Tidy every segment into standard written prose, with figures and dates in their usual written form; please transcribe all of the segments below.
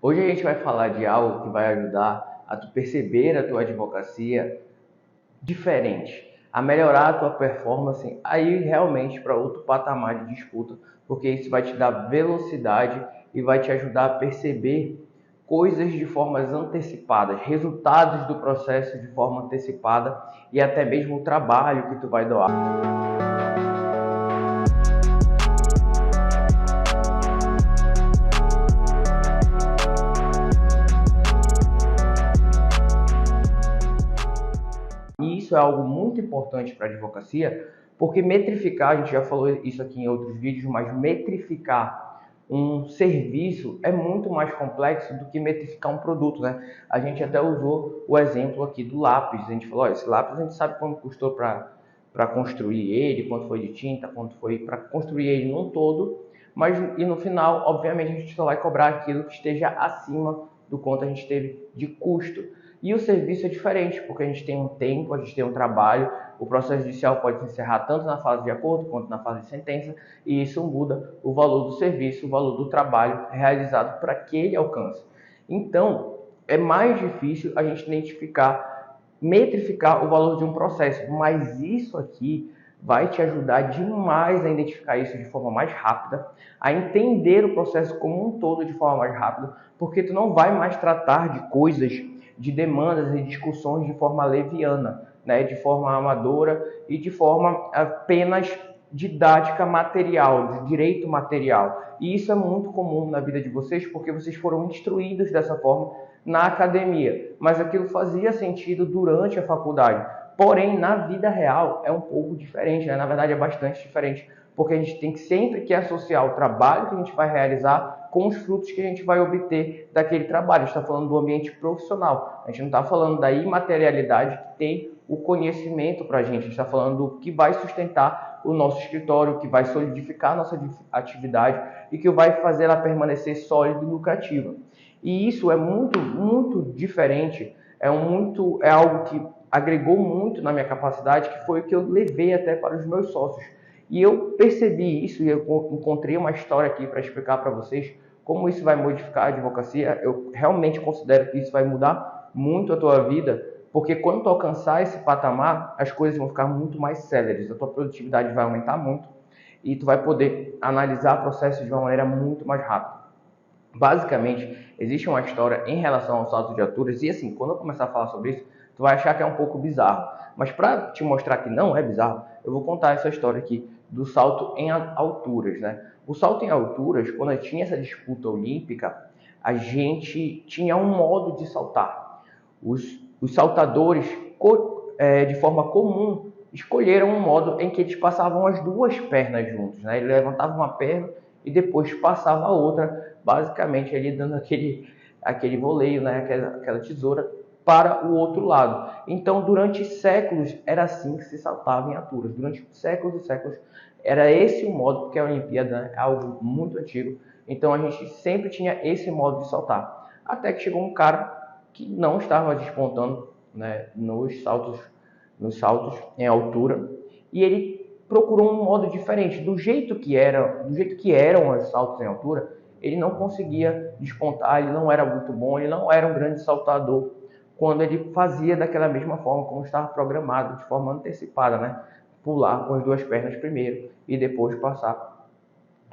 Hoje a gente vai falar de algo que vai ajudar a tu perceber a tua advocacia diferente, a melhorar a tua performance aí realmente para outro patamar de disputa, porque isso vai te dar velocidade e vai te ajudar a perceber coisas de formas antecipadas, resultados do processo de forma antecipada e até mesmo o trabalho que tu vai doar. E isso é algo muito importante para a advocacia, porque metrificar, a gente já falou isso aqui em outros vídeos, mas metrificar um serviço é muito mais complexo do que metrificar um produto, né? A gente até usou o exemplo aqui do lápis. A gente falou, esse lápis a gente sabe quanto custou para construir ele, quanto foi de tinta, quanto foi para construir ele num todo, mas e no final, obviamente, a gente só vai cobrar aquilo que esteja acima do quanto a gente teve de custo. E o serviço é diferente, porque a gente tem um tempo, a gente tem um trabalho, o processo judicial pode se encerrar tanto na fase de acordo quanto na fase de sentença, e isso muda o valor do serviço, o valor do trabalho realizado para aquele alcance. Então, é mais difícil a gente identificar, metrificar o valor de um processo, mas isso aqui vai te ajudar demais a identificar isso de forma mais rápida, a entender o processo como um todo de forma mais rápida, porque tu não vai mais tratar de coisas, de demandas e discussões de forma leviana, né, de forma amadora e de forma apenas didática material, de direito material. E isso é muito comum na vida de vocês, porque vocês foram instruídos dessa forma na academia, mas aquilo fazia sentido durante a faculdade. Porém, na vida real é um pouco diferente, né? Na verdade é bastante diferente, porque a gente tem que sempre associar o trabalho que a gente vai realizar com os frutos que a gente vai obter daquele trabalho. A gente está falando do ambiente profissional, a gente não está falando da imaterialidade que tem o conhecimento para a gente está falando do que vai sustentar o nosso escritório, que vai solidificar a nossa atividade e que vai fazer ela permanecer sólida e lucrativa. E isso é muito diferente, é algo que agregou muito na minha capacidade, que foi o que eu levei até para os meus sócios. E eu percebi isso e eu encontrei uma história aqui para explicar para vocês como isso vai modificar a advocacia. Eu realmente considero que isso vai mudar muito a tua vida, porque quando tu alcançar esse patamar, as coisas vão ficar muito mais céleres, a tua produtividade vai aumentar muito e tu vai poder analisar processos de uma maneira muito mais rápida. Basicamente, existe uma história em relação aos saltos de alturas e assim, quando eu começar a falar sobre isso, tu vai achar que é um pouco bizarro. Mas para te mostrar que não é bizarro, eu vou contar essa história aqui do salto em alturas, né? O salto em alturas, quando eu tinha essa disputa olímpica, a gente tinha um modo de saltar. Os saltadores, de forma comum, escolheram um modo em que eles passavam as duas pernas juntos, né? Ele levantava uma perna e depois passava a outra, basicamente ali dando aquele voleio, né? aquela tesoura para o outro lado. Então, durante séculos, era assim que se saltava em alturas. Durante séculos e séculos, era esse o modo, porque a Olimpíada é algo muito antigo. Então, a gente sempre tinha esse modo de saltar. Até que chegou um cara que não estava despontando, né, nos saltos em altura, e ele procurou um modo diferente. Do jeito que eram os saltos em altura, ele não conseguia despontar, ele não era muito bom, ele não era um grande saltador quando ele fazia daquela mesma forma como estava programado, de forma antecipada, né? Pular com as duas pernas primeiro e depois passar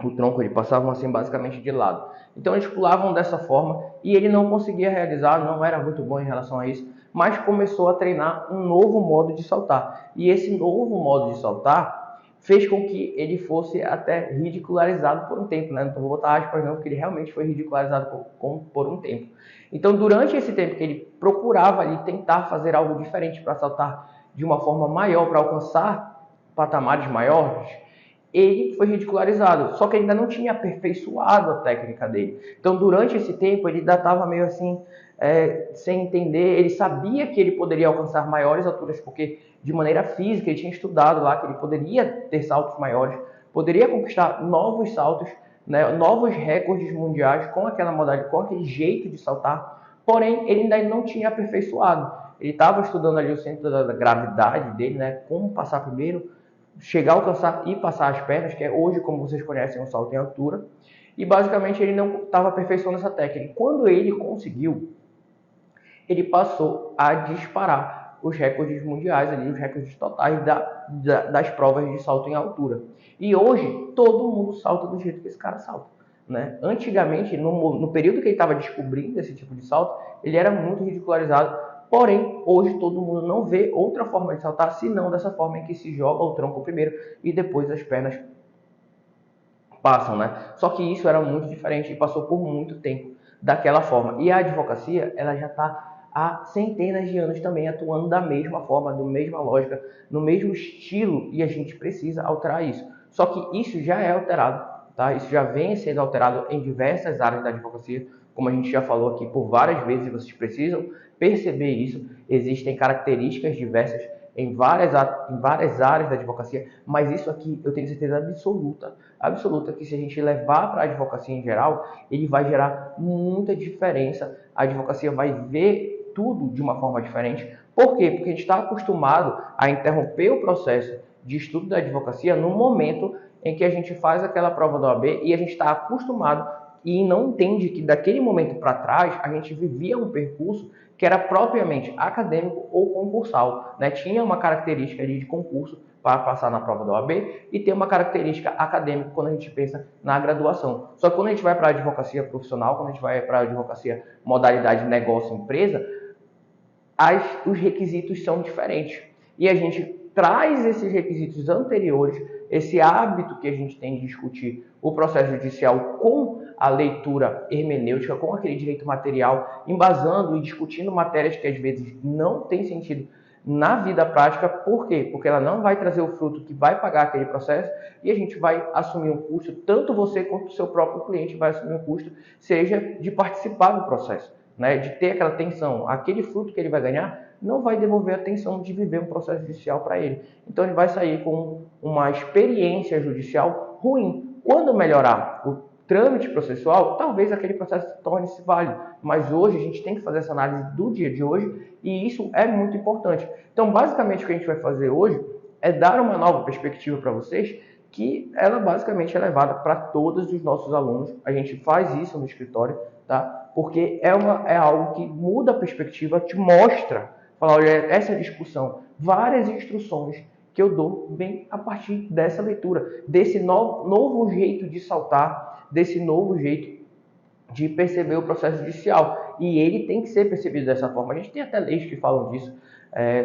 o tronco, eles passavam assim basicamente de lado. Então eles pulavam dessa forma e ele não conseguia realizar, não era muito bom em relação a isso, mas começou a treinar um novo modo de saltar. E esse novo modo de saltar fez com que ele fosse até ridicularizado por um tempo, né? Não vou botar aspas não, porque ele realmente foi ridicularizado por um tempo. Então durante esse tempo que ele procurava ali tentar fazer algo diferente para saltar de uma forma maior, para alcançar patamares maiores, ele foi ridicularizado, só que ele ainda não tinha aperfeiçoado a técnica dele. Então, durante esse tempo, ele ainda estava meio assim, sem entender. Ele sabia que ele poderia alcançar maiores alturas, porque de maneira física ele tinha estudado lá que ele poderia ter saltos maiores, poderia conquistar novos saltos, né, novos recordes mundiais com aquela modalidade, com aquele jeito de saltar, porém, ele ainda não tinha aperfeiçoado. Ele estava estudando ali o centro da gravidade dele, né, como passar primeiro, chegar a alcançar e passar as pernas, que é hoje, como vocês conhecem, um salto em altura. e basicamente ele não estava aperfeiçoando essa técnica. Quando ele conseguiu, ele passou a disparar os recordes mundiais, ali, os recordes totais das provas de salto em altura. E hoje, todo mundo salta do jeito que esse cara salta. Né? Antigamente, no período que ele estava descobrindo esse tipo de salto, ele era muito ridicularizado. Porém, hoje todo mundo não vê outra forma de saltar, senão dessa forma em que se joga o tronco primeiro e depois as pernas passam, né? Só que isso era muito diferente e passou por muito tempo daquela forma. E a advocacia, ela já está há centenas de anos também atuando da mesma forma, da mesma lógica, no mesmo estilo, e a gente precisa alterar isso. Só que isso já é alterado, tá? Isso já vem sendo alterado em diversas áreas da advocacia, como a gente já falou aqui por várias vezes, e vocês precisam perceber isso. Existem características diversas em várias áreas da advocacia, mas isso aqui eu tenho certeza absoluta que se a gente levar para a advocacia em geral, ele vai gerar muita diferença. A advocacia vai ver tudo de uma forma diferente. Por quê? Porque a gente está acostumado a interromper o processo de estudo da advocacia no momento em que a gente faz aquela prova da OAB e a gente está acostumado e não entende que daquele momento para trás a gente vivia um percurso que era propriamente acadêmico ou concursal, né? Tinha uma característica ali de concurso para passar na prova da OAB e tem uma característica acadêmica quando a gente pensa na graduação. Só que quando a gente vai para a advocacia profissional, quando a gente vai para a advocacia modalidade negócio-empresa, os requisitos são diferentes. E a gente traz esses requisitos anteriores, esse hábito que a gente tem de discutir o processo judicial com a leitura hermenêutica, com aquele direito material, embasando e discutindo matérias que às vezes não têm sentido na vida prática. Por quê? Porque ela não vai trazer o fruto que vai pagar aquele processo e a gente vai assumir um custo, tanto você quanto o seu próprio cliente vai assumir um custo, seja de participar do processo, né, de ter aquela tensão. Aquele fruto que ele vai ganhar não vai devolver a tensão de viver um processo judicial para ele. Então ele vai sair com uma experiência judicial ruim. Quando melhorar o trâmite processual, talvez aquele processo torne-se válido. Mas hoje a gente tem que fazer essa análise do dia de hoje e isso é muito importante. Então, basicamente, o que a gente vai fazer hoje é dar uma nova perspectiva para vocês, que ela basicamente é levada para todos os nossos alunos. A gente faz isso no escritório, tá? Porque é algo que muda a perspectiva, te mostra, fala, olha, essa discussão, várias instruções que eu dou bem a partir dessa leitura, desse novo jeito de saltar, desse novo jeito de perceber o processo judicial. E ele tem que ser percebido dessa forma. A gente tem até leis que falam disso,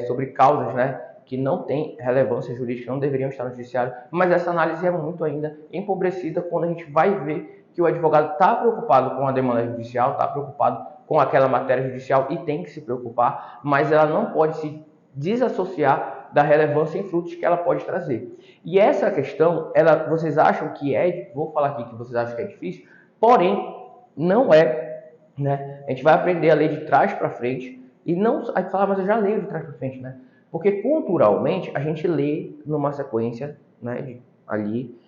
sobre causas, né, que não têm relevância jurídica, não deveriam estar no judiciário, mas essa análise é muito ainda empobrecida quando a gente vai ver que o advogado está preocupado com a demanda judicial, está preocupado com aquela matéria judicial e tem que se preocupar, mas ela não pode se desassociar da relevância em frutos que ela pode trazer. E essa questão, vocês acham que vou falar aqui que vocês acham que é difícil, porém, não é, né? A gente vai aprender a ler de trás para frente e não, a gente fala, mas eu já leio de trás para frente, né? Porque culturalmente a gente lê numa sequência, né, ali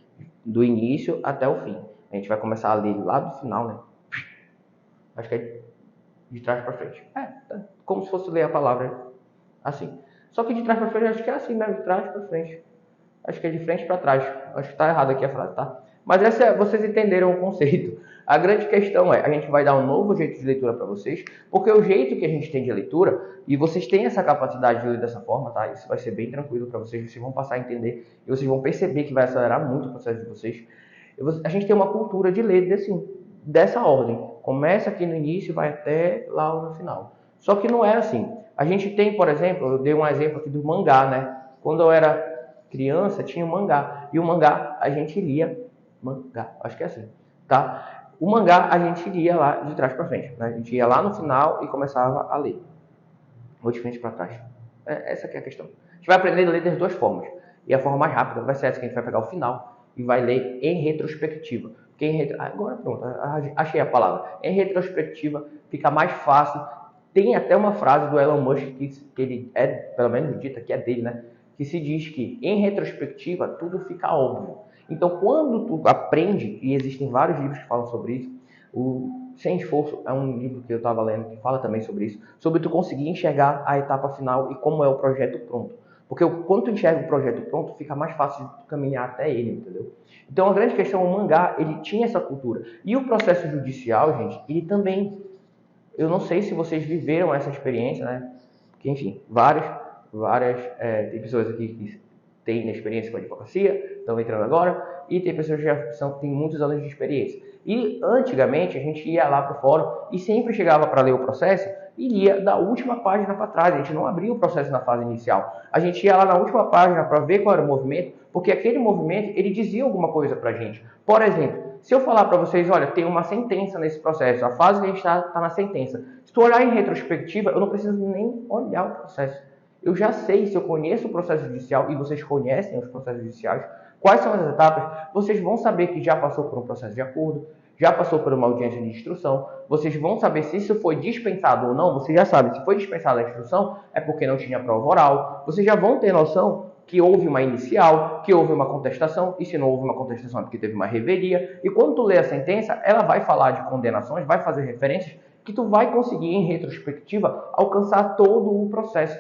do início até o fim. A gente vai começar a ler lá do final, né? Acho que é de trás para frente. Como se fosse ler a palavra assim. Só que de trás para frente, acho que é assim mesmo, de trás para frente. Acho que é de frente para trás. Acho que está errado aqui a frase, tá? Mas vocês entenderam o conceito. A grande questão é, a gente vai dar um novo jeito de leitura para vocês, porque o jeito que a gente tem de leitura, e vocês têm essa capacidade de ler dessa forma, tá? Isso vai ser bem tranquilo para vocês, vocês vão passar a entender, e vocês vão perceber que vai acelerar muito o processo de vocês. A gente tem uma cultura de ler dessa ordem. Começa aqui no início e vai até lá no final. Só que não é assim. A gente tem, por exemplo, eu dei um exemplo aqui do mangá, né? Quando eu era criança, tinha o mangá. E o mangá, a gente lia... Mangá, acho que é assim, tá? O mangá, a gente lia lá de trás para frente, né? A gente ia lá no final e começava a ler. Ou de frente para trás. Essa aqui é a questão. A gente vai aprender a ler das duas formas. E a forma mais rápida vai ser essa que a gente vai pegar o final e vai ler em retrospectiva. Agora pronto, achei a palavra. Em retrospectiva fica mais fácil. Tem até uma frase do Elon Musk que ele é, pelo menos dita que é dele, né? Que se diz que em retrospectiva tudo fica óbvio. Então quando tu aprende, e existem vários livros que falam sobre isso, o Sem Esforço é um livro que eu estava lendo que fala também sobre isso, sobre tu conseguir enxergar a etapa final e como é o projeto pronto. Porque quando tu enxerga o projeto pronto, fica mais fácil de caminhar até ele, entendeu? Então a grande questão, o mangá, ele tinha essa cultura. E o processo judicial, gente, ele também, eu não sei se vocês viveram essa experiência, né? Porque, enfim, tem pessoas aqui que têm experiência com advocacia, estão entrando agora, e tem pessoas que já têm muitos anos de experiência. E antigamente a gente ia lá para o fórum e sempre chegava para ler o processo e lia da última página para trás. A gente não abria o processo na fase inicial. A gente ia lá na última página para ver qual era o movimento, porque aquele movimento ele dizia alguma coisa para a gente. Por exemplo, se eu falar para vocês, olha, tem uma sentença nesse processo, a fase que a gente está na sentença. Se tu olhar em retrospectiva, eu não preciso nem olhar o processo. Eu já sei, se eu conheço o processo judicial, e vocês conhecem os processos judiciais, quais são as etapas, vocês vão saber que já passou por um processo de acordo, já passou por uma audiência de instrução, vocês vão saber se isso foi dispensado ou não, vocês já sabem, se foi dispensada a instrução, é porque não tinha prova oral, vocês já vão ter noção que houve uma inicial, que houve uma contestação, e se não houve uma contestação é porque teve uma revelia, e quando tu lê a sentença, ela vai falar de condenações, vai fazer referências, que tu vai conseguir, em retrospectiva, alcançar todo o processo.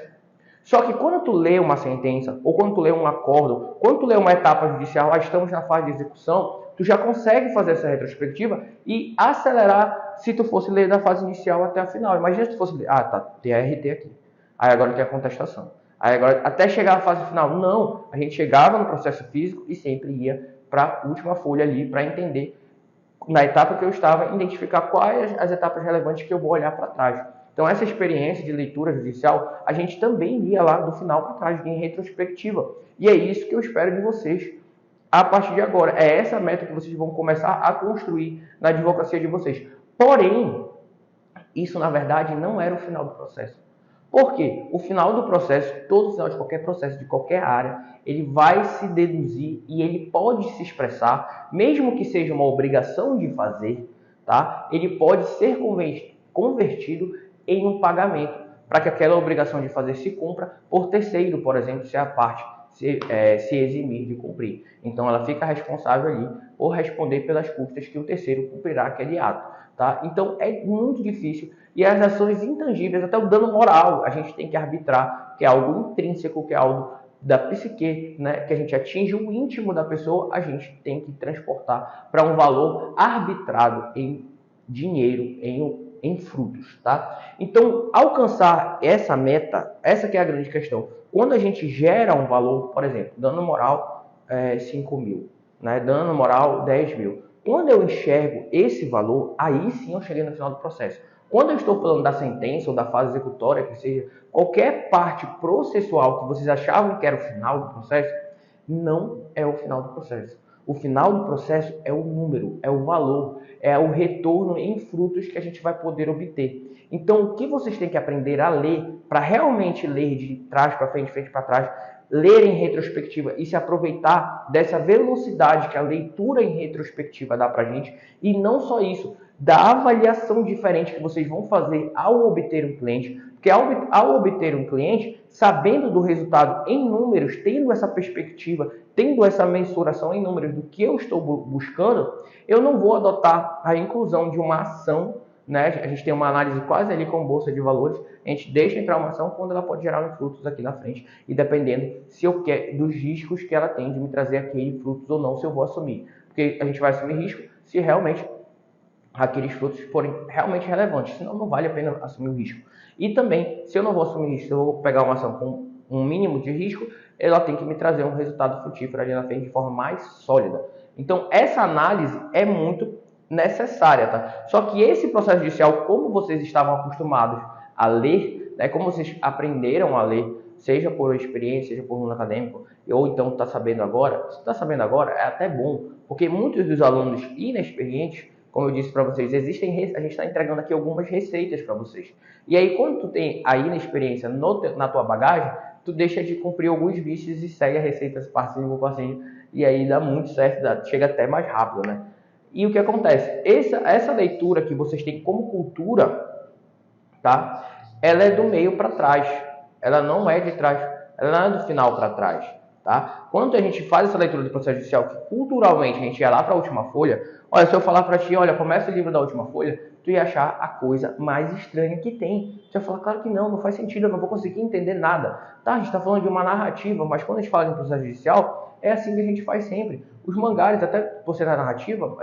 Só que quando tu lê uma sentença, ou quando tu lê um acordo, quando tu lê uma etapa judicial, estamos na fase de execução, tu já consegue fazer essa retrospectiva e acelerar se tu fosse ler da fase inicial até a final. Imagina se tu fosse ler, tá, tem a RT aqui. Aí agora tem a contestação. Aí agora, até chegar à fase final. Não, a gente chegava no processo físico e sempre ia para a última folha ali para entender, na etapa que eu estava, identificar quais as etapas relevantes que eu vou olhar para trás. Então, essa experiência de leitura judicial, a gente também ia lá do final para trás, em retrospectiva. E é isso que eu espero de vocês a partir de agora. É essa meta que vocês vão começar a construir na advocacia de vocês. Porém, isso, na verdade, não era o final do processo. Por quê? O final do processo, todo final de qualquer processo, de qualquer área, ele vai se deduzir e ele pode se expressar, mesmo que seja uma obrigação de fazer, tá? Ele pode ser convertido em um pagamento, para que aquela obrigação de fazer se cumpra por terceiro, por exemplo, se a parte se eximir de cumprir. Então, ela fica responsável ali por responder pelas custas que o terceiro cumprirá aquele ato. Tá? Então, é muito difícil. E as ações intangíveis, até o dano moral, a gente tem que arbitrar, que é algo intrínseco, que é algo da psique, né? Que a gente atinge o íntimo da pessoa, a gente tem que transportar para um valor arbitrado em dinheiro, em frutos, tá? Então, alcançar essa meta, essa que é a grande questão. Quando a gente gera um valor, por exemplo, dano moral 5 mil, né? Dano moral 10 mil. Quando eu enxergo esse valor, aí sim eu cheguei no final do processo. Quando eu estou falando da sentença ou da fase executória, que seja qualquer parte processual que vocês achavam que era o final do processo, não é o final do processo. O final do processo é o número, é o valor, é o retorno em frutos que a gente vai poder obter. Então, o que vocês têm que aprender a ler, para realmente ler de trás para frente, frente para trás, ler em retrospectiva e se aproveitar dessa velocidade que a leitura em retrospectiva dá para a gente, e não só isso, da avaliação diferente que vocês vão fazer ao obter um cliente, porque ao obter um cliente, sabendo do resultado em números, tendo essa perspectiva, tendo essa mensuração em números do que eu estou buscando, eu não vou adotar a inclusão de uma ação, né? A gente tem uma análise quase ali com bolsa de valores, a gente deixa entrar uma ação quando ela pode gerar frutos aqui na frente, e dependendo se eu quero dos riscos que ela tem de me trazer aquele frutos ou não, se eu vou assumir. Porque a gente vai assumir risco se realmente aqueles frutos forem realmente relevantes, senão não vale a pena assumir o risco. E também, se eu não vou assumir risco, se eu vou pegar uma ação com um mínimo de risco, ela tem que me trazer um resultado frutífero ali na frente de forma mais sólida. Então, essa análise é muito necessária, tá? Só que esse processo judicial, como vocês estavam acostumados a ler, né, como vocês aprenderam a ler, seja por experiência, seja por aluno acadêmico, ou então está sabendo agora, se está sabendo agora, é até bom, porque muitos dos alunos inexperientes, como eu disse para vocês, a gente está entregando aqui algumas receitas para vocês. E aí, quando tu tem a inexperiência na tua bagagem, tu deixa de cumprir alguns vícios e segue a receita passivo por passivo, e aí dá muito certo, chega até mais rápido, né? E o que acontece? Essa leitura que vocês têm como cultura, tá? Ela é do meio para trás. Ela não é de trás, ela não é do final para trás, tá? Quando a gente faz essa leitura do processo judicial, que culturalmente a gente ia lá para a última folha, Olha, se eu falar para ti, olha, começa o livro da última folha, tu ia achar a coisa mais estranha que tem. Tu ia falar, claro que não faz sentido, eu não vou conseguir entender nada. Tá, a gente está falando de uma narrativa, mas quando a gente fala de um processo judicial, é assim que a gente faz sempre. Os mangás, até por ser da narrativa,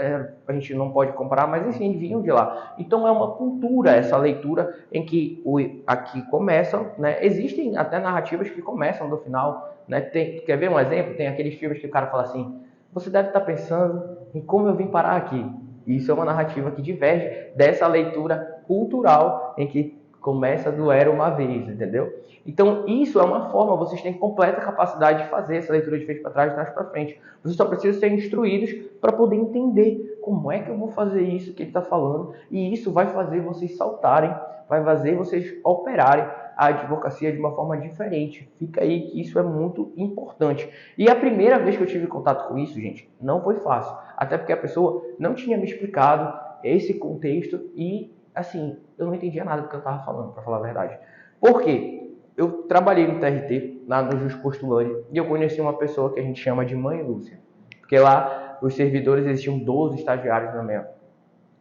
a gente não pode comparar, mas enfim, vinham de lá. Então é uma cultura essa leitura em que aqui começam, né? Existem até narrativas que começam do final, né? Quer ver um exemplo? Tem aqueles filmes que o cara fala assim, você deve estar pensando em como eu vim parar aqui. Isso é uma narrativa que diverge dessa leitura cultural em que começa do Era uma Vez, entendeu? Então, isso é uma forma, vocês têm completa capacidade de fazer essa leitura de frente para trás e trás para frente. Vocês só precisam ser instruídos para poder entender como é que eu vou fazer isso que ele está falando, e isso vai fazer vocês saltarem, vai fazer vocês operarem a advocacia de uma forma diferente. Fica aí que isso é muito importante. E a primeira vez que eu tive contato com isso, gente, não foi fácil. Até porque a pessoa não tinha me explicado esse contexto e, assim, eu não entendia nada do que eu estava falando, para falar a verdade. Por quê? Eu trabalhei no TRT, lá no Jus Postulante, e eu conheci uma pessoa que a gente chama de Mãe Lúcia. Porque lá, os servidores, existiam 12 estagiários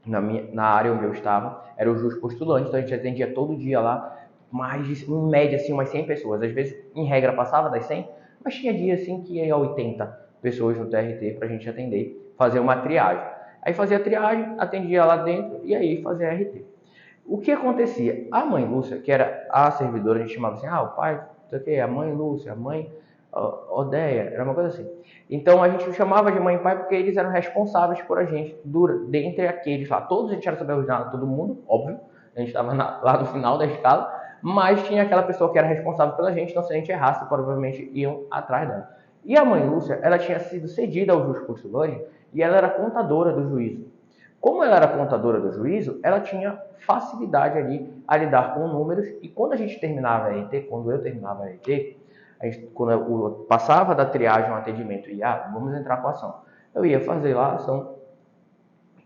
na área onde eu estava. Era o Jus Postulante, então a gente atendia todo dia lá, em média, assim, umas 100 pessoas. Às vezes, em regra, passava das 100, mas tinha dia, assim, que ia a 80 pessoas no TRT para a gente atender, fazer uma triagem. Aí fazia a triagem, atendia lá dentro e aí fazia a RT. O que acontecia? A mãe Lúcia, que era a servidora, a gente chamava assim, o pai, não sei o quê, a mãe Lúcia, a mãe Odeia, era uma coisa assim. Então a gente chamava de mãe e pai porque eles eram responsáveis por a gente, dentre aqueles lá. Todos a gente era subordinado, todo mundo, óbvio, a gente estava lá no final da escala, mas tinha aquela pessoa que era responsável pela gente, então se a gente errasse, provavelmente iam atrás dela. E a mãe Lúcia, ela tinha sido cedida ao juiz consulante e ela era contadora do juízo. Como ela era contadora do juízo, ela tinha facilidade ali a lidar com números, e quando a gente terminava a RT, quando eu terminava a RT, quando eu passava da triagem ao atendimento e vamos entrar com a ação, eu ia fazer lá a ação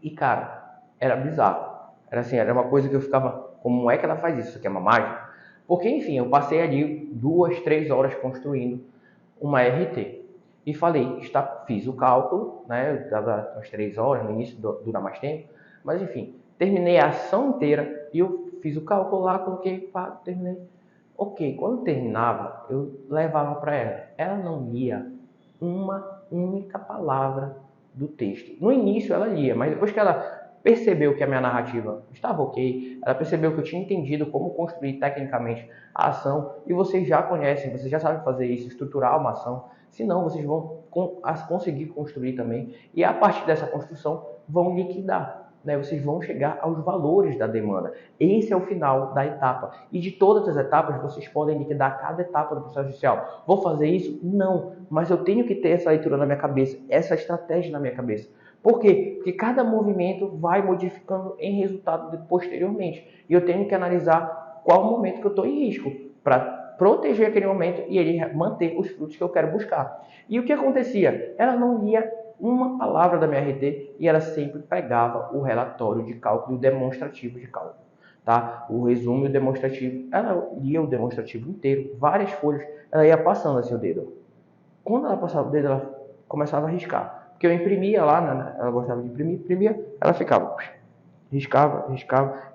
e, cara, era bizarro. Era assim, era uma coisa que eu ficava, como é que ela faz isso? Isso aqui é uma mágica? Porque, enfim, eu passei ali 2, 3 horas construindo uma RT. E falei, fiz o cálculo, né? Eu dava umas 3 horas, no início dura mais tempo, mas enfim, terminei a ação inteira e eu fiz o cálculo lá, coloquei, terminei. Ok, quando terminava, eu levava para ela. Ela não lia uma única palavra do texto. No início ela lia, mas depois que ela percebeu que a minha narrativa estava ok, ela percebeu que eu tinha entendido como construir tecnicamente a ação, e vocês já conhecem, vocês já sabem fazer isso, estruturar uma ação, senão vocês vão conseguir construir também, e a partir dessa construção vão liquidar. Né, vocês vão chegar aos valores da demanda. Esse é o final da etapa. E de todas as etapas, vocês podem liquidar cada etapa do processo judicial. Vou fazer isso? Não. Mas eu tenho que ter essa leitura na minha cabeça, essa estratégia na minha cabeça. Por quê? Porque cada movimento vai modificando em resultado posteriormente. E eu tenho que analisar qual momento que eu estou em risco para proteger aquele momento e ele manter os frutos que eu quero buscar. E o que acontecia? Ela não lia uma palavra da minha RT e ela sempre pegava o relatório de cálculo e o demonstrativo de cálculo. Tá? O resumo e o demonstrativo. Ela lia o demonstrativo inteiro, várias folhas, ela ia passando assim o dedo. Quando ela passava o dedo, ela começava a riscar. Porque eu imprimia lá, né? Ela gostava de imprimia, ela ficava. Riscava.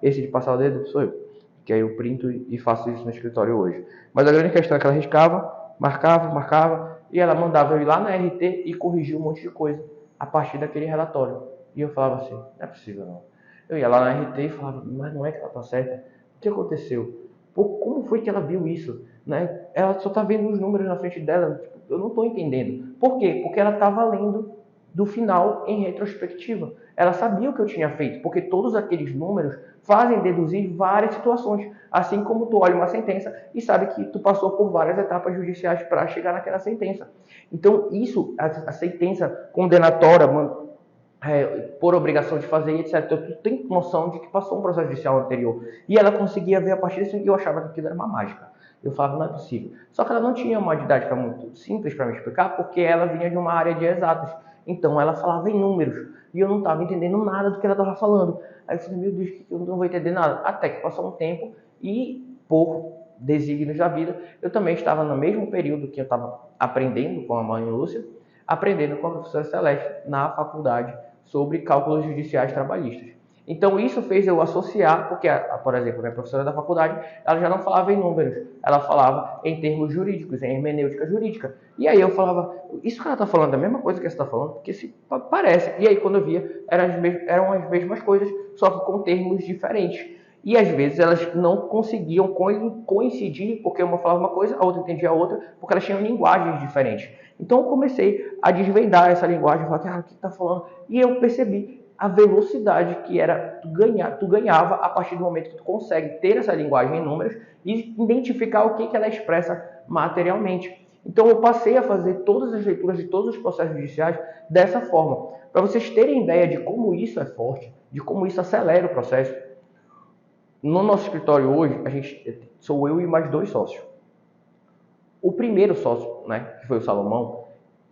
Esse de passar o dedo sou eu. Que aí eu printo e faço isso no escritório hoje. Mas a grande questão é que ela riscava, marcava, e ela mandava eu ir lá na RT e corrigir um monte de coisa a partir daquele relatório. E eu falava assim, não é possível não. Eu ia lá na RT e falava, mas não é que ela está certa. O que aconteceu? Pô, como foi que ela viu isso? Né? Ela só está vendo os números na frente dela. Tipo, eu não estou entendendo. Por quê? Porque ela estava lendo do final em retrospectiva. Ela sabia o que eu tinha feito, porque todos aqueles números fazem deduzir várias situações, assim como tu olha uma sentença e sabe que tu passou por várias etapas judiciais para chegar naquela sentença. Então, isso, a sentença condenatória, por obrigação de fazer, etc. Então, tu tem noção de que passou um processo judicial anterior. E ela conseguia ver a partir disso, e eu achava que aquilo era uma mágica. Eu falava, não é possível. Só que ela não tinha uma didática muito simples para me explicar, porque ela vinha de uma área de exatas. Então, ela falava em números, e eu não estava entendendo nada do que ela estava falando. Aí eu falei, meu Deus, eu não vou entender nada. Até que passou um tempo, e por desígnios da vida, eu também estava no mesmo período que eu estava aprendendo com a mãe Lúcia, aprendendo com a professora Celeste na faculdade, sobre cálculos judiciais trabalhistas. Então isso fez eu associar, porque, por exemplo, a minha professora da faculdade, ela já não falava em números, ela falava em termos jurídicos, em hermenêutica jurídica. E aí eu falava, isso que ela está falando é a mesma coisa que você está falando, porque se parece. E aí quando eu via, eram as mesmas coisas, só que com termos diferentes. E às vezes elas não conseguiam coincidir, porque uma falava uma coisa, a outra entendia a outra, porque elas tinham linguagens diferentes. Então eu comecei a desvendar essa linguagem, falar, cara, o que está falando? E eu percebi a velocidade que era tu ganhava a partir do momento que tu consegue ter essa linguagem em números e identificar o que ela expressa materialmente. Então eu passei a fazer todas as leituras de todos os processos judiciais dessa forma, para vocês terem ideia de como isso é forte, de como isso acelera o processo. No nosso escritório hoje, sou eu e mais 2 sócios. O primeiro sócio, né, que foi o Salomão,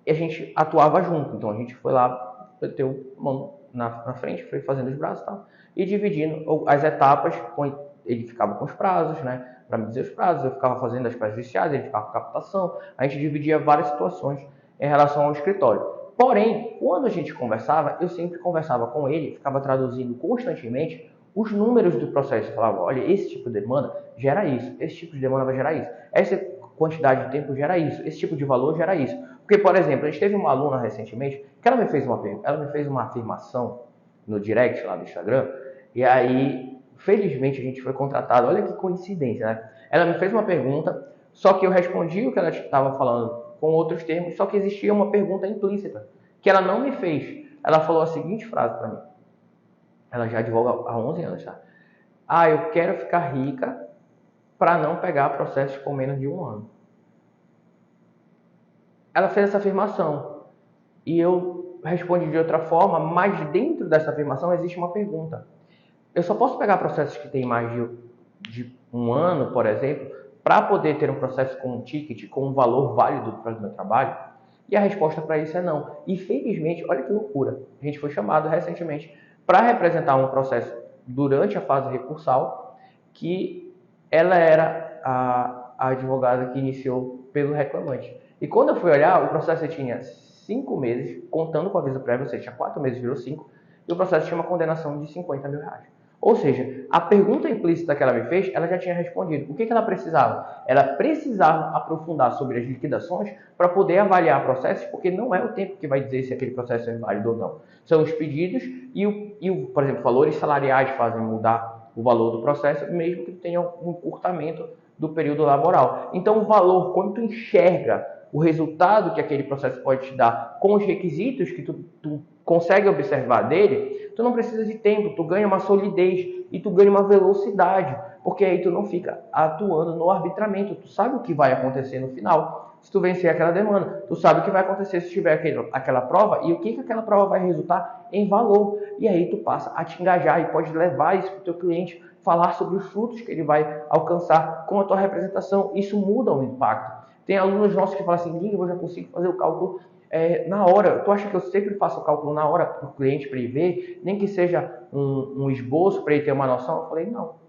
a gente atuava junto, então a gente foi lá, meteu a mão na frente, foi fazendo os braços e tal, e dividindo as etapas, ele ficava com os prazos, né, para me dizer os prazos, eu ficava fazendo as prazos judiciais, ele ficava com captação, a gente dividia várias situações em relação ao escritório. Porém, quando a gente conversava, eu sempre conversava com ele, ficava traduzindo constantemente os números do processo. Eu falava, olha, esse tipo de demanda gera isso, esse tipo de demanda vai gerar isso, essa quantidade de tempo gera isso, esse tipo de valor gera isso. Porque, por exemplo, a gente teve uma aluna recentemente que ela me fez uma afirmação no direct lá do Instagram, e aí, felizmente, a gente foi contratado. Olha que coincidência, né? Ela me fez uma pergunta, só que eu respondi o que ela estava falando com outros termos, só que existia uma pergunta implícita, que ela não me fez. Ela falou a seguinte frase para mim. Ela já advoga há 11 anos, tá? Ah, eu quero ficar rica para não pegar processos com menos de 1 ano. Ela fez essa afirmação e eu respondi de outra forma, mas dentro dessa afirmação existe uma pergunta. Eu só posso pegar processos que têm mais de 1 ano, por exemplo, para poder ter um processo com um ticket, com um valor válido para o meu trabalho? E a resposta para isso é não. E felizmente, olha que loucura, a gente foi chamado recentemente para representar um processo durante a fase recursal, que ela era a advogada que iniciou pelo reclamante. E quando eu fui olhar, o processo tinha 5 meses, contando com aviso prévio, ou seja, tinha 4 meses, virou 5, e o processo tinha uma condenação de 50 mil reais. Ou seja, a pergunta implícita que ela me fez, ela já tinha respondido. O que ela precisava? Ela precisava aprofundar sobre as liquidações para poder avaliar processos, porque não é o tempo que vai dizer se aquele processo é válido ou não. São os pedidos por exemplo, valores salariais fazem mudar o valor do processo, mesmo que tenha um encurtamento do período laboral. Então, o valor, quando tu enxerga o resultado que aquele processo pode te dar com os requisitos que tu consegue observar dele, tu não precisa de tempo, tu ganha uma solidez e tu ganha uma velocidade, porque aí tu não fica atuando no arbitramento, tu sabe o que vai acontecer no final. Se tu vencer aquela demanda, tu sabe o que vai acontecer se tiver aquela prova e o que aquela prova vai resultar em valor. E aí tu passa a te engajar e pode levar isso para o teu cliente, falar sobre os frutos que ele vai alcançar com a tua representação. Isso muda o impacto. Tem alunos nossos que falam assim, eu já consigo fazer o cálculo na hora. Tu acha que eu sempre faço o cálculo na hora para o cliente, para ele ver, nem que seja um esboço para ele ter uma noção? Eu falei, não.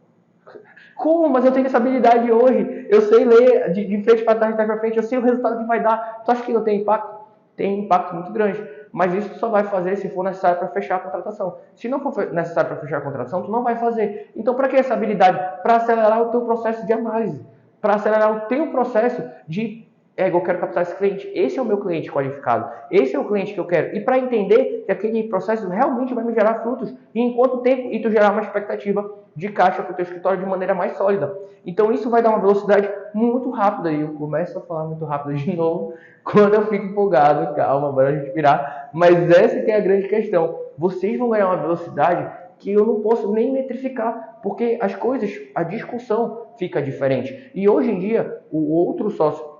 Como? Mas eu tenho essa habilidade hoje. Eu sei ler de frente para trás, de trás para frente. Eu sei o resultado que vai dar. Tu acha que não tem impacto? Tem impacto muito grande. Mas isso tu só vai fazer se for necessário para fechar a contratação. Se não for necessário para fechar a contratação, tu não vai fazer. Então, para que essa habilidade? Para acelerar o teu processo de análise. Para acelerar o teu processo de eu quero captar esse cliente, esse é o meu cliente qualificado, esse é o cliente que eu quero. E para entender que aquele processo realmente vai me gerar frutos, e em quanto tempo, e tu gerar uma expectativa de caixa para o teu escritório de maneira mais sólida. Então isso vai dar uma velocidade muito rápida, e eu começo a falar muito rápido de novo, quando eu fico empolgado, calma, bora a gente virar. Mas essa que é a grande questão, vocês vão ganhar uma velocidade que eu não posso nem metrificar, porque as coisas, a discussão fica diferente. E hoje em dia, o outro sócio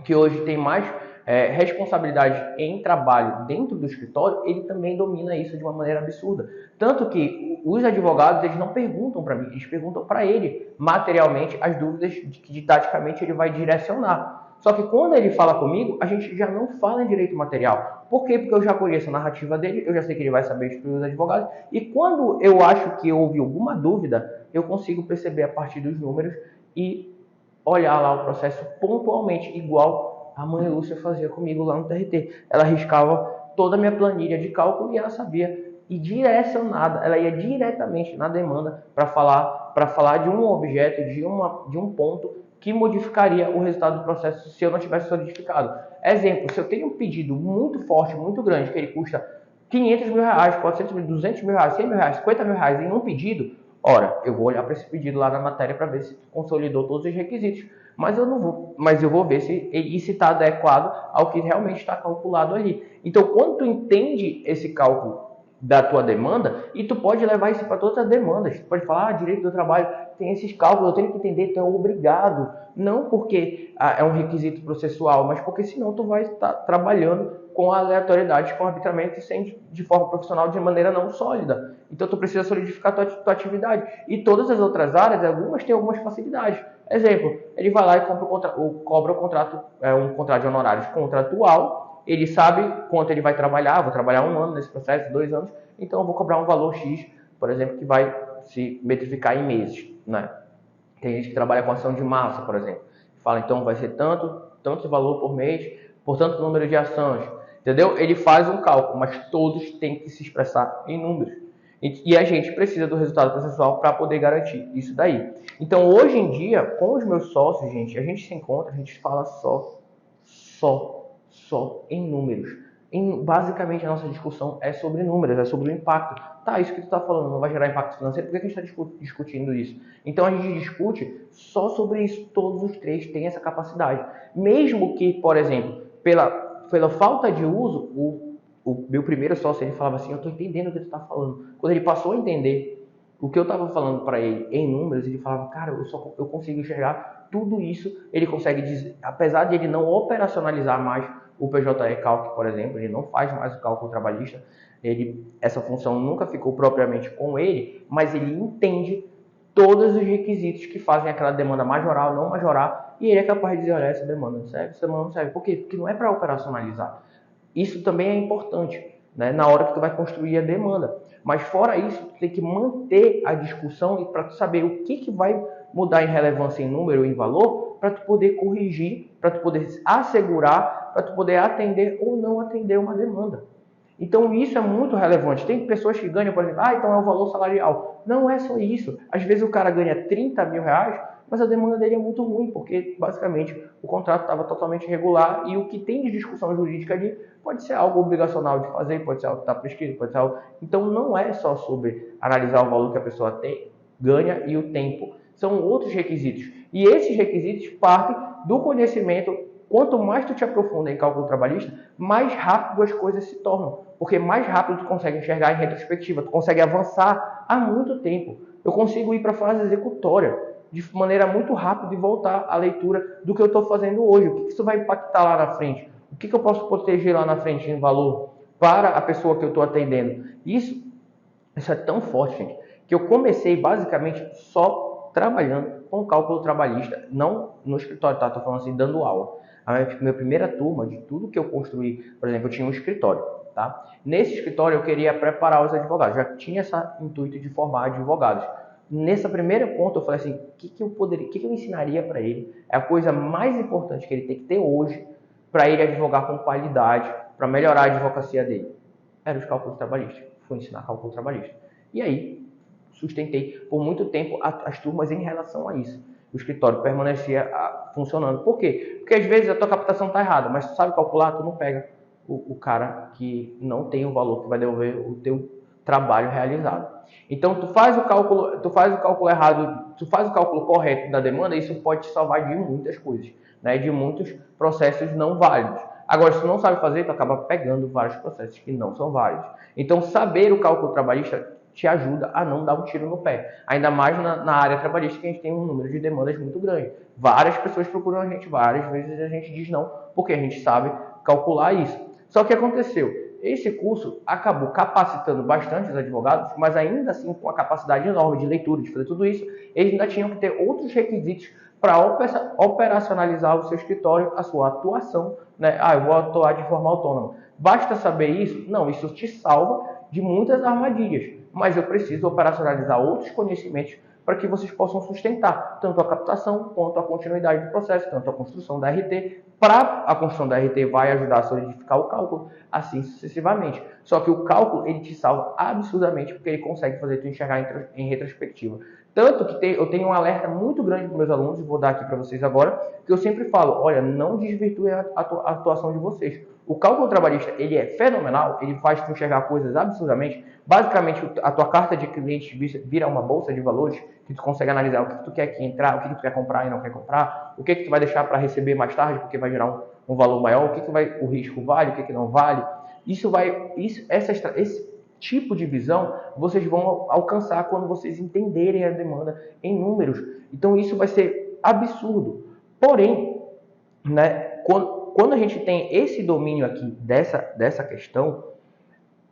que hoje tem mais responsabilidade em trabalho dentro do escritório, ele também domina isso de uma maneira absurda. Tanto que os advogados, eles não perguntam para mim, eles perguntam para ele materialmente as dúvidas que didaticamente ele vai direcionar. Só que quando ele fala comigo, a gente já não fala em direito material. Por quê? Porque eu já conheço a narrativa dele, eu já sei que ele vai saber instruir os advogados, e quando eu acho que houve alguma dúvida, eu consigo perceber a partir dos números e olhar lá o processo pontualmente, igual a mãe Lúcia fazia comigo lá no TRT. Ela riscava toda a minha planilha de cálculo e ela sabia e direcionada, ela ia diretamente na demanda para falar de um objeto, de um ponto que modificaria o resultado do processo se eu não tivesse solidificado. Exemplo, se eu tenho um pedido muito forte, muito grande, que ele custa 500 mil reais, 400 mil, 200 mil reais, 100 mil reais, 50 mil reais em um pedido, ora, eu vou olhar para esse pedido lá na matéria para ver se consolidou todos os requisitos. Mas eu vou ver se está adequado ao que realmente está calculado ali. Então, quando tu entende esse cálculo da tua demanda, e tu pode levar isso para todas as demandas. Tu pode falar, direito do trabalho tem esses cálculos, eu tenho que entender, tu é obrigado. Não porque é um requisito processual, mas porque senão tu vai estar trabalhando com aleatoriedade, com arbitramento, de forma profissional, de maneira não sólida. Então tu precisa solidificar tua atividade. E todas as outras áreas, algumas têm algumas facilidades. Exemplo, ele vai lá e cobra um contrato de honorários contratual, ele sabe quanto ele vai trabalhar, vou trabalhar 1 ano nesse processo, 2 anos, então eu vou cobrar um valor X, por exemplo, que vai se metrificar em meses, né? Tem gente que trabalha com ação de massa, por exemplo. Fala, então vai ser tanto valor por mês, por tanto número de ações, entendeu? Ele faz um cálculo, mas todos têm que se expressar em números. E a gente precisa do resultado processual para poder garantir isso daí. Então, hoje em dia, com os meus sócios, gente, a gente se encontra, a gente fala só em números. Basicamente, a nossa discussão é sobre números, é sobre o impacto. Tá, isso que tu está falando não vai gerar impacto financeiro, por que a gente está discutindo isso? Então, a gente discute só sobre isso, todos os três têm essa capacidade. Mesmo que, por exemplo, pela falta de uso, o meu primeiro sócio, ele falava assim, eu estou entendendo o que tu está falando. Quando ele passou a entender o que eu estava falando para ele em números, ele falava, cara, eu consigo enxergar tudo isso. Ele consegue dizer, apesar de ele não operacionalizar mais o PJE Calc, por exemplo, ele não faz mais o cálculo trabalhista, essa função nunca ficou propriamente com ele, mas ele entende todos os requisitos que fazem aquela demanda majorar ou não majorar, e ele é capaz de dizer, olha, essa demanda serve, essa demanda não serve. Por quê? Porque não é para operacionalizar. Isso também é importante, né, na hora que tu vai construir a demanda. Mas fora isso, tu tem que manter a discussão e para tu saber o que vai mudar em relevância em número, em valor, para tu poder corrigir, para tu poder assegurar, para tu poder atender ou não atender uma demanda. Então isso é muito relevante. Tem pessoas que ganham, por exemplo, então é o valor salarial. Não é só isso. Às vezes o cara ganha 30 mil reais, mas a demanda dele é muito ruim, porque basicamente o contrato estava totalmente irregular e o que tem de discussão jurídica ali pode ser algo obrigacional de fazer, pode ser algo que está prescrito, pode ser algo... Então não é só sobre analisar o valor que a pessoa ganha e o tempo. São outros requisitos. E esses requisitos partem do conhecimento. Quanto mais tu te aprofunda em cálculo trabalhista, mais rápido as coisas se tornam. Porque mais rápido tu consegue enxergar em retrospectiva, tu consegue avançar há muito tempo. Eu consigo ir para a fase executória de maneira muito rápida e voltar à leitura do que eu estou fazendo hoje. O que isso vai impactar lá na frente? O que eu posso proteger lá na frente em valor para a pessoa que eu estou atendendo? Isso é tão forte, gente, que eu comecei basicamente só trabalhando com cálculo trabalhista, não no escritório, tá? Estou falando assim, dando aula. A minha primeira turma, de tudo que eu construí, por exemplo, eu tinha um escritório, tá? Nesse escritório eu queria preparar os advogados, já tinha esse intuito de formar advogados. Nessa primeira ponto eu falei assim, o que eu ensinaria para ele? É a coisa mais importante que ele tem que ter hoje para ele advogar com qualidade, para melhorar a advocacia dele. Era os cálculos trabalhistas. Fui ensinar cálculo trabalhista. E aí, sustentei por muito tempo as turmas em relação a isso. O escritório permanecia funcionando. Por quê? Porque às vezes a tua captação está errada, mas tu sabe calcular, tu não pega o cara que não tem o valor que vai devolver o teu trabalho realizado. Então tu faz o cálculo errado, tu faz o cálculo correto da demanda, isso pode te salvar de muitas coisas, né? De muitos processos não válidos. Agora, se tu não sabe fazer, tu acaba pegando vários processos que não são válidos. Então, saber o cálculo trabalhista te ajuda a não dar um tiro no pé. Ainda mais na área trabalhista, que a gente tem um número de demandas muito grande. Várias pessoas procuram a gente, várias vezes a gente diz não, porque a gente sabe calcular isso. Só que aconteceu, esse curso acabou capacitando bastante os advogados, mas ainda assim com a capacidade enorme de leitura, de fazer tudo isso, eles ainda tinham que ter outros requisitos para operacionalizar o seu escritório, a sua atuação, né? Eu vou atuar de forma autônoma. Basta saber isso? Não, isso te salva de muitas armadilhas, mas eu preciso operacionalizar outros conhecimentos para que vocês possam sustentar tanto a captação quanto a continuidade do processo, tanto a construção da RT. Para a construção da RT vai ajudar a solidificar o cálculo, assim sucessivamente. Só que o cálculo ele te salva absurdamente porque ele consegue fazer tu enxergar em retrospectiva. Tanto que eu tenho um alerta muito grande para meus alunos, e vou dar aqui para vocês agora, que eu sempre falo, olha, não desvirtuem a atuação de vocês. O cálculo trabalhista, ele é fenomenal, ele faz tu enxergar coisas absurdamente. Basicamente, a tua carta de cliente vira uma bolsa de valores, que tu consegue analisar o que tu quer aqui entrar, o que tu quer comprar e não quer comprar, o que tu vai deixar para receber mais tarde, porque vai gerar um valor maior, o risco vale, o que não vale. Esse tipo de visão vocês vão alcançar quando vocês entenderem a demanda em números. Então, isso vai ser absurdo. Porém, né, quando a gente tem esse domínio aqui dessa questão,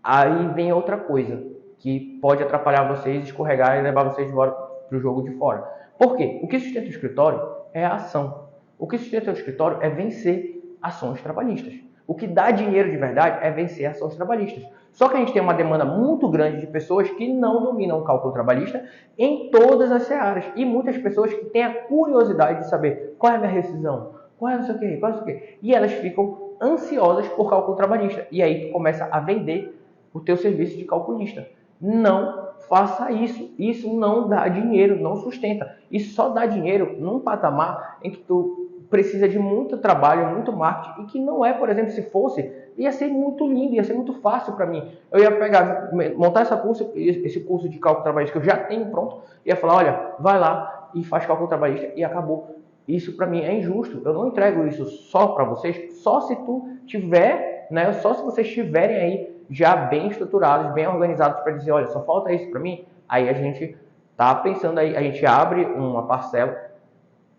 aí vem outra coisa que pode atrapalhar vocês, escorregar e levar vocês para o jogo de fora. Por quê? O que sustenta o escritório é a ação. O que sustenta o escritório é vencer ações trabalhistas. O que dá dinheiro de verdade é vencer ações trabalhistas. Só que a gente tem uma demanda muito grande de pessoas que não dominam o cálculo trabalhista em todas as searas. E muitas pessoas que têm a curiosidade de saber qual é a minha rescisão, qual é não sei o quê, qual é não sei o quê. E elas ficam ansiosas por cálculo trabalhista. E aí tu começa a vender o teu serviço de calculista. Não faça isso. Isso não dá dinheiro, não sustenta. Isso só dá dinheiro num patamar em que tu precisa de muito trabalho, muito marketing, e que não é, por exemplo, se fosse, ia ser muito lindo, ia ser muito fácil para mim. Eu ia pegar, montar esse curso de cálculo trabalhista que eu já tenho pronto, ia falar, olha, vai lá e faz cálculo trabalhista e acabou. Isso para mim é injusto. Eu não entrego isso só para vocês, só se tu tiver, né, só se vocês estiverem aí já bem estruturados, bem organizados para dizer, olha, só falta isso para mim. Aí a gente tá pensando aí, a gente abre uma parcela,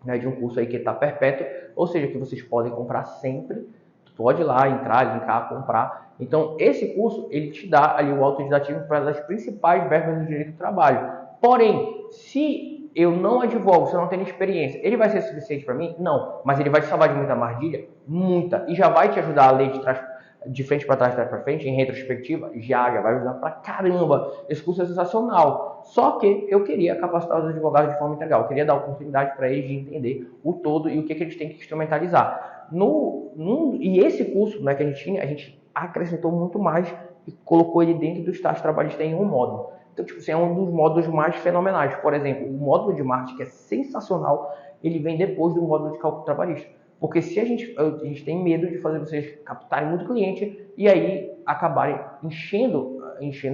né, de um curso aí que está perpétuo, ou seja, que vocês podem comprar sempre, tu pode ir lá, entrar, linkar, comprar. Então, esse curso, ele te dá ali o autodidativo para as principais verbas do direito do trabalho. Porém, se eu não advogo, se eu não tenho experiência, ele vai ser suficiente para mim? Não, mas ele vai te salvar de muita armadilha? Muita. E já vai te ajudar a ler de frente para trás, de trás para frente, em retrospectiva? Já vai ajudar pra caramba. Esse curso é sensacional. Só que eu queria capacitar os advogados de forma integral. Eu queria dar oportunidade para eles de entender o todo e o que eles têm que instrumentalizar. E esse curso, né, que a gente tinha, a gente acrescentou muito mais e colocou ele dentro do estágio trabalhista em um módulo. Então, tipo assim, é um dos módulos mais fenomenais. Por exemplo, o módulo de marketing, que é sensacional, ele vem depois do módulo de cálculo trabalhista. Porque se a gente tem medo de fazer vocês captarem muito cliente e aí acabarem enchendo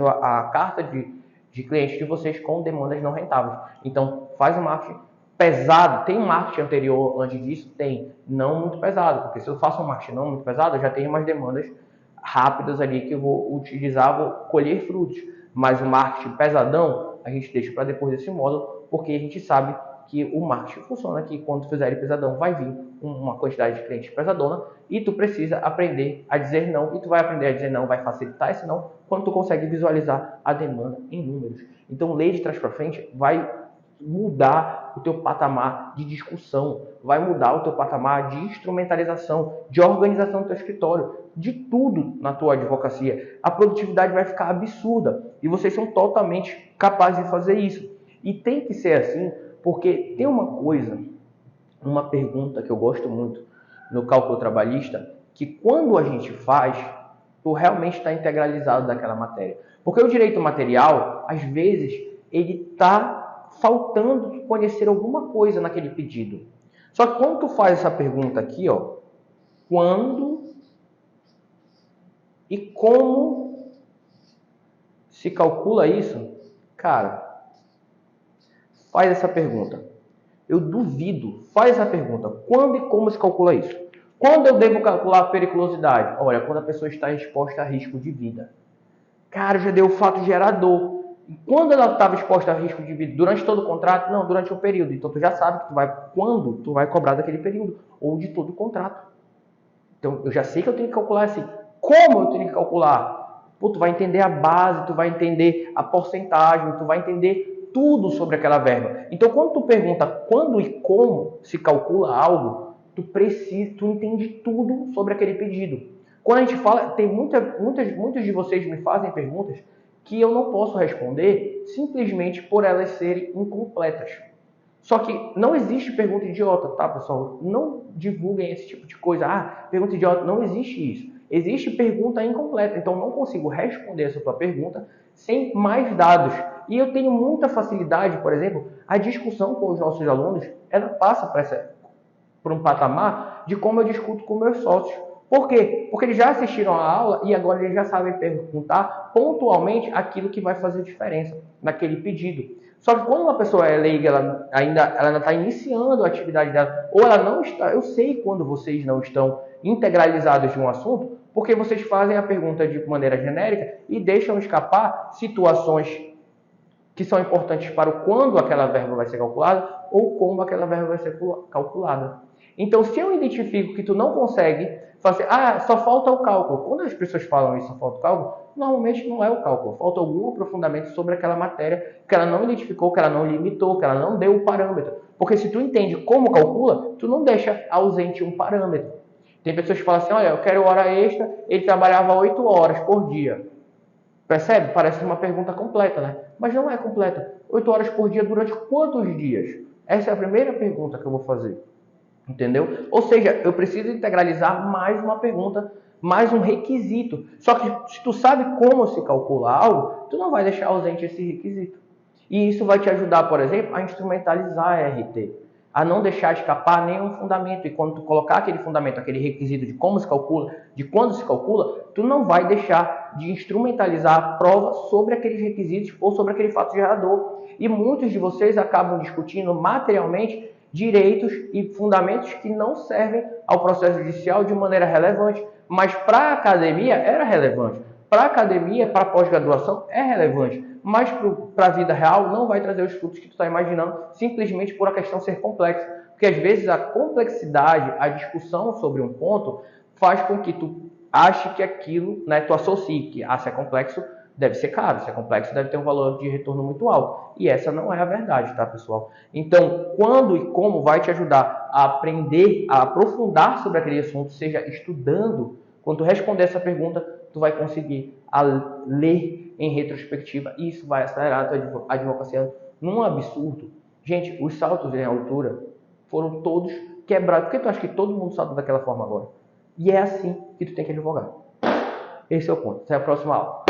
a carta de clientes de vocês com demandas não rentáveis. Então, faz um marketing pesado. Tem um marketing anterior antes disso? Tem. Não muito pesado, porque se eu faço um marketing não muito pesado, eu já tenho umas demandas rápidas ali que eu vou utilizar, vou colher frutos. Mas o marketing pesadão, a gente deixa para depois desse módulo, porque a gente sabe que o marketing funciona, que quando tu fizer ele pesadão vai vir uma quantidade de clientes pesadona e tu precisa aprender a dizer não, e tu vai aprender a dizer não, vai facilitar esse não quando tu consegue visualizar a demanda em números. Então, lei de trás para frente vai mudar o teu patamar de discussão, vai mudar o teu patamar de instrumentalização, de organização do teu escritório, de tudo na tua advocacia. A produtividade vai ficar absurda e vocês são totalmente capazes de fazer isso. E tem que ser assim, porque tem uma pergunta que eu gosto muito no cálculo trabalhista, que quando a gente faz, tu realmente está integralizado daquela matéria. Porque o direito material, às vezes, ele está faltando conhecer alguma coisa naquele pedido. Só que quando tu faz essa pergunta aqui, ó, quando e como se calcula isso, cara, faz essa pergunta. Eu duvido. Faz essa pergunta. Quando e como se calcula isso? Quando eu devo calcular a periculosidade? Olha, quando a pessoa está exposta a risco de vida. Cara, já deu o fato gerador. E quando ela estava exposta a risco de vida? Durante todo o contrato? Não, durante o período. Então, tu já sabe que quando tu vai cobrar daquele período. Ou de todo o contrato. Então, eu já sei que eu tenho que calcular assim. Como eu tenho que calcular? Pô, tu vai entender a base, tu vai entender a porcentagem, tu vai entender tudo sobre aquela verba. Então, quando tu pergunta quando e como se calcula algo, tu entende tudo sobre aquele pedido. Quando a gente fala, tem muitos de vocês me fazem perguntas que eu não posso responder simplesmente por elas serem incompletas. Só que não existe pergunta idiota, tá, pessoal? Não divulguem esse tipo de coisa. Ah, pergunta idiota, não existe isso. Existe pergunta incompleta, então não consigo responder essa tua pergunta sem mais dados. E eu tenho muita facilidade, por exemplo, a discussão com os nossos alunos, ela passa por um patamar de como eu discuto com meus sócios. Por quê? Porque eles já assistiram a aula e agora eles já sabem perguntar pontualmente aquilo que vai fazer diferença naquele pedido. Só que quando uma pessoa é leiga, ela ainda está iniciando a atividade dela, ou ela não está, eu sei quando vocês não estão integralizados de um assunto, porque vocês fazem a pergunta de maneira genérica e deixam escapar situações que são importantes para o quando aquela verba vai ser calculada ou como aquela verba vai ser calculada. Então, se eu identifico que tu não consegue fazer, só falta o cálculo. Quando as pessoas falam isso, só falta o cálculo, normalmente não é o cálculo, falta algum aprofundamento sobre aquela matéria que ela não identificou, que ela não limitou, que ela não deu o parâmetro. Porque se tu entende como calcula, tu não deixa ausente um parâmetro. Tem pessoas que falam assim, olha, eu quero hora extra, ele trabalhava 8 horas por dia. Percebe? Parece uma pergunta completa, né? Mas não é completa. 8 horas por dia durante quantos dias? Essa é a primeira pergunta que eu vou fazer. Entendeu? Ou seja, eu preciso integralizar mais uma pergunta, mais um requisito. Só que se tu sabe como se calcula algo, tu não vai deixar ausente esse requisito. E isso vai te ajudar, por exemplo, a instrumentalizar a RT, a não deixar escapar nenhum fundamento. E quando tu colocar aquele fundamento, aquele requisito de como se calcula, de quando se calcula, tu não vai deixar de instrumentalizar a prova sobre aqueles requisitos ou sobre aquele fato gerador. E muitos de vocês acabam discutindo materialmente direitos e fundamentos que não servem ao processo judicial de maneira relevante, mas para a academia era relevante. Para a academia, para a pós-graduação, é relevante, mas para a vida real não vai trazer os frutos que tu está imaginando, simplesmente por a questão ser complexa. Porque às vezes a complexidade, a discussão sobre um ponto, faz com que tu ache que aquilo, né, tu associe que se é complexo, deve ser caro, se é complexo, deve ter um valor de retorno muito alto. E essa não é a verdade, tá, pessoal? Então, quando e como vai te ajudar a aprender, a aprofundar sobre aquele assunto, seja estudando, quando tu responder essa pergunta, tu vai conseguir ler em retrospectiva e isso vai acelerar a tua advocacia num absurdo. Gente, os saltos em altura foram todos quebrados. Por que tu acha que todo mundo salta daquela forma agora? E é assim que tu tem que advogar. Esse é o ponto. Até a próxima aula.